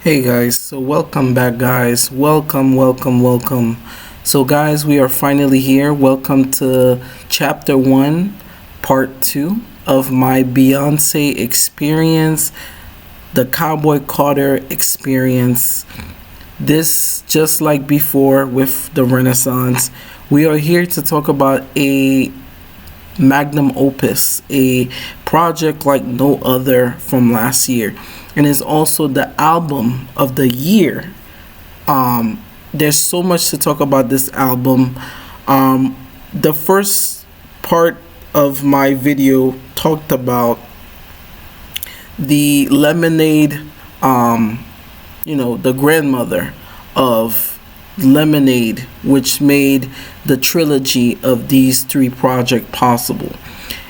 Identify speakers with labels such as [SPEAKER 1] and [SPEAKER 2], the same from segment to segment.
[SPEAKER 1] Hey guys, so welcome back, guys. Welcome. So, guys, we are finally here. Welcome to chapter 1, part 2 of my Beyonce experience, the Cowboy Carter experience. This, just like before with the Renaissance, we are here to talk about a magnum opus, a project like no other from last year, and is also the album of the year. There's so much to talk about this album. The first part of my video talked about the Lemonade, the grandmother of Lemonade, which made the trilogy of these three projects possible.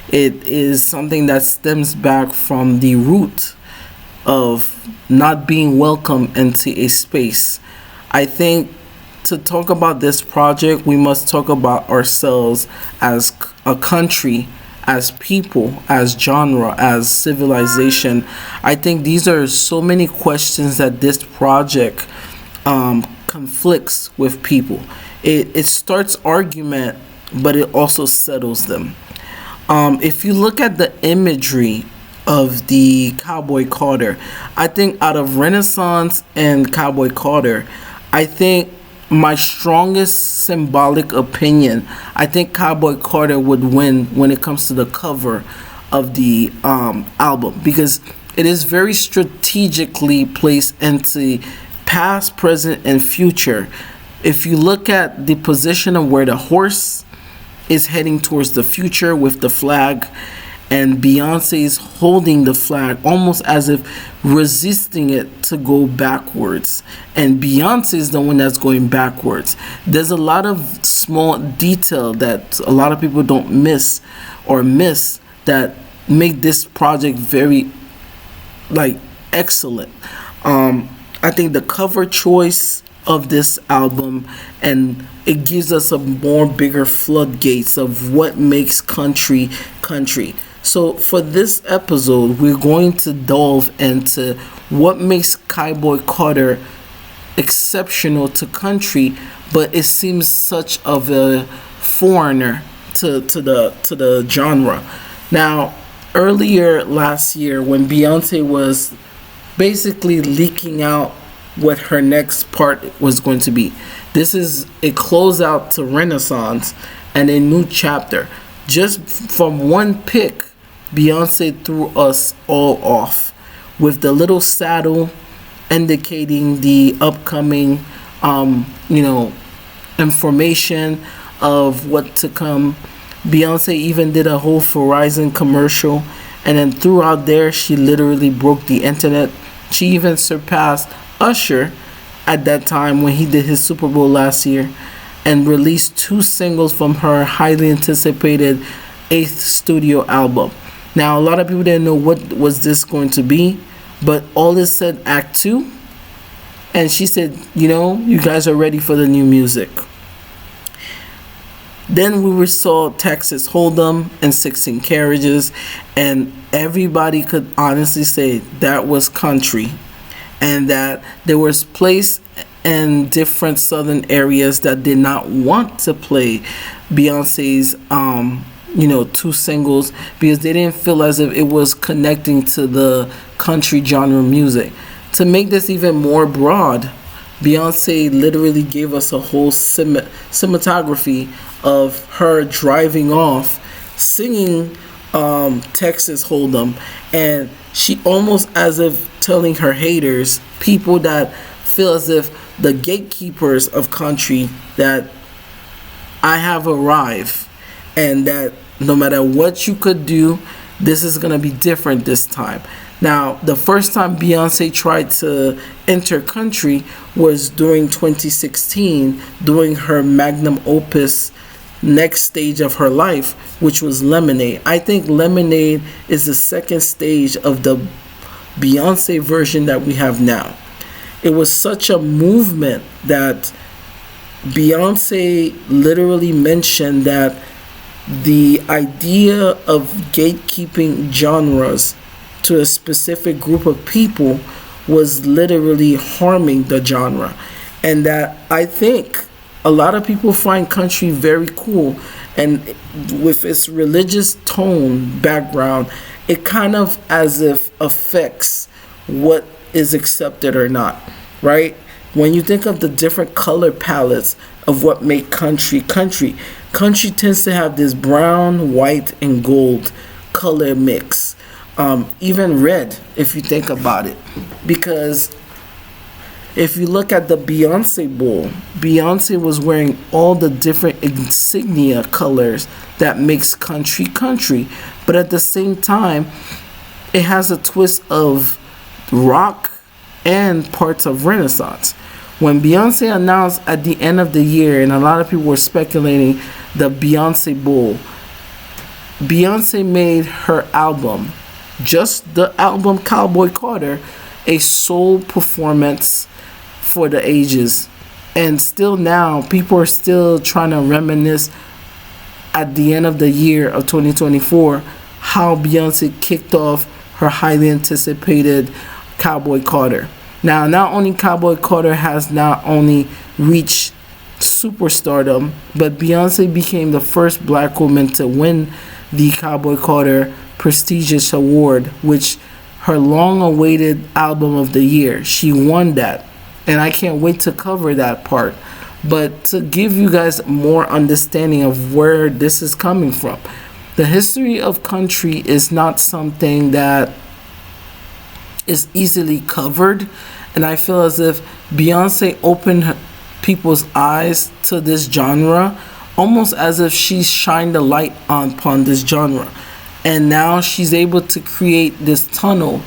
[SPEAKER 1] It is something that stems back from the root of not being welcome into a space. I think to talk about this project, we must talk about ourselves as a country, as people, as genre, as civilization. I think these are so many questions that this project conflicts with people. It starts argument, but it also settles them. If you look at the imagery of the Cowboy Carter, I think out of Renaissance and Cowboy Carter, I think my strongest symbolic opinion, I think Cowboy Carter would win when it comes to the cover of the album, because it is very strategically placed into past, present, and future. If you look at the position of where the horse is heading towards the future with the flag, and Beyonce is holding the flag almost as if resisting it to go backwards, and Beyonce is the one that's going backwards. There's a lot of small detail that a lot of people don't miss that make this project very excellent. I think the cover choice of this album, and it gives us a more bigger floodgates of what makes country. So for this episode, we're going to delve into what makes Cowboy Carter exceptional to country, but it seems such of a foreigner to the genre. Now, earlier last year, when Beyonce was basically leaking out what her next part was going to be, this is a closeout to Renaissance and a new chapter. Just from one pick, Beyonce threw us all off with the little saddle indicating the upcoming information of what to come. Beyonce even did a whole Verizon commercial, and then throughout there she literally broke the internet. She even surpassed Usher at that time when he did his Super Bowl last year, and released 2 singles from her highly anticipated 8th studio album. Now, a lot of people didn't know what was this going to be, but all this said Act 2, and she said, you guys are ready for the new music. Then we saw Texas Hold'em and 16 Carriages, and everybody could honestly say that was country, and that there was place in different southern areas that did not want to play Beyonce's 2 singles, because they didn't feel as if it was connecting to the country genre music. To make this even more broad, Beyonce literally gave us a whole cinematography of her driving off, singing Texas Hold'em, and she almost as if telling her haters, people that feel as if the gatekeepers of country, that I have arrived, and that no matter what you could do, this is going to be different this time. Now, the first time Beyonce tried to enter country was during 2016, during her magnum opus next stage of her life, which was Lemonade. I think Lemonade is the second stage of the Beyonce version that we have now. It was such a movement that Beyonce literally mentioned that the idea of gatekeeping genres to a specific group of people was literally harming the genre. And that I think a lot of people find country very cool, and with its religious tone background, it kind of as if affects what is accepted or not, right? When you think of the different color palettes of what make country tends to have this brown, white, and gold color mix. Even red, if you think about it. Because if you look at the Beyonce bowl, Beyonce was wearing all the different insignia colors that makes country. But at the same time, it has a twist of rock and parts of Renaissance. When Beyonce announced at the end of the year, and a lot of people were speculating the Beyonce bowl, Beyonce made her album, just the album Cowboy Carter, a soul performance for the ages. And still now, people are still trying to reminisce at the end of the year of 2024 how Beyonce kicked off her highly anticipated Cowboy Carter. Now, not only Cowboy Carter has not only reached superstardom, but Beyonce became the first black woman to win the Cowboy Carter prestigious award, which her long-awaited album of the year. She won that, and I can't wait to cover that part. But to give you guys more understanding of where this is coming from, the history of country is not something that is easily covered, and I feel as if Beyonce opened people's eyes to this genre, almost as if she shined a light upon this genre. And now she's able to create this tunnel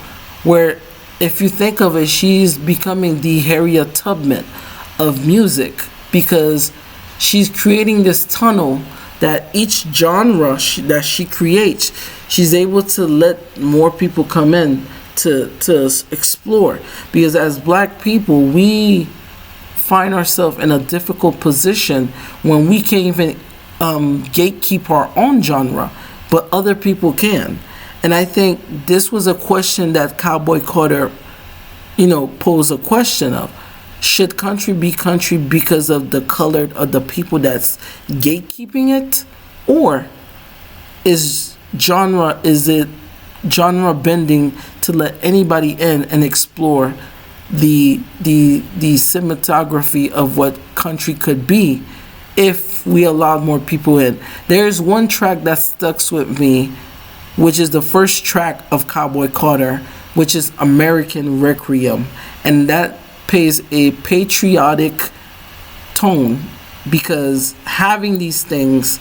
[SPEAKER 1] where, if you think of it, she's becoming the Harriet Tubman of music, because she's creating this tunnel that each genre that she creates, she's able to let more people come in to explore. Because as black people, we find ourselves in a difficult position when we can't even gatekeep our own genre, but other people can. And I think this was a question that Cowboy Carter, posed a question of. Should country be country because of the color of the people that's gatekeeping it? Or is it genre bending to let anybody in and explore the cinematography of what country could be if we allowed more people in? There's one track that stuck with me, which is the first track of Cowboy Carter, which is American Requiem, and that pays a patriotic tone, because having these things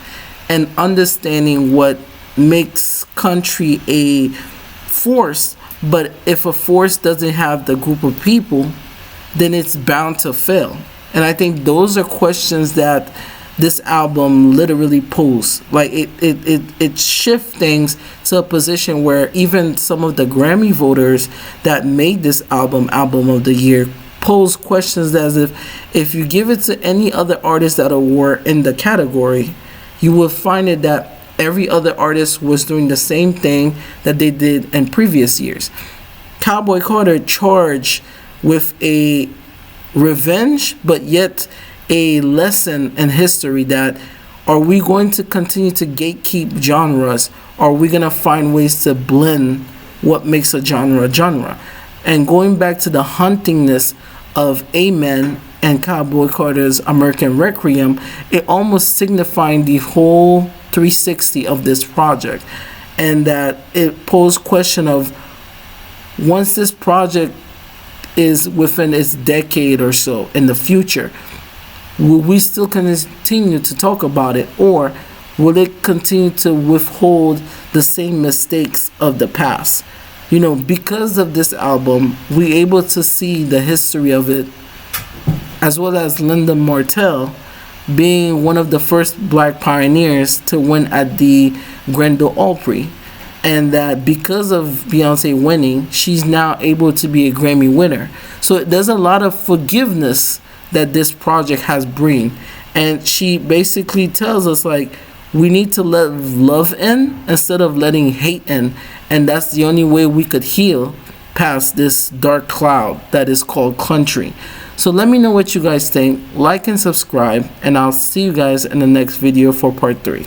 [SPEAKER 1] and understanding what makes country a force, but if a force doesn't have the group of people, then it's bound to fail. And I think those are questions that this album literally poses. Like it shifts things to a position where even some of the Grammy voters that made this album of the year pose questions as if you give it to any other artist that were in the category, you will find it that every other artist was doing the same thing that they did in previous years. Cowboy Carter charged with a revenge, but yet a lesson in history that, are we going to continue to gatekeep genres? Or are we going to find ways to blend what makes a genre? And going back to the hauntingness of Amen and Cowboy Carter's American Requiem, it almost signifying the whole 360 of this project. And that it posed question of, once this project is within its decade or so in the future, will we still continue to talk about it, or will it continue to withhold the same mistakes of the past? Because of this album, we able to see the history of it, as well as Linda Martell being one of the first black pioneers to win at the Grand Ole Opry. And that because of Beyonce winning, she's now able to be a Grammy winner. So there's a lot of forgiveness that this project has bring. And she basically tells us, like, we need to let love in instead of letting hate in. And that's the only way we could heal past this dark cloud that is called country. So let me know what you guys think. Like and subscribe, and I'll see you guys in the next video for part 3.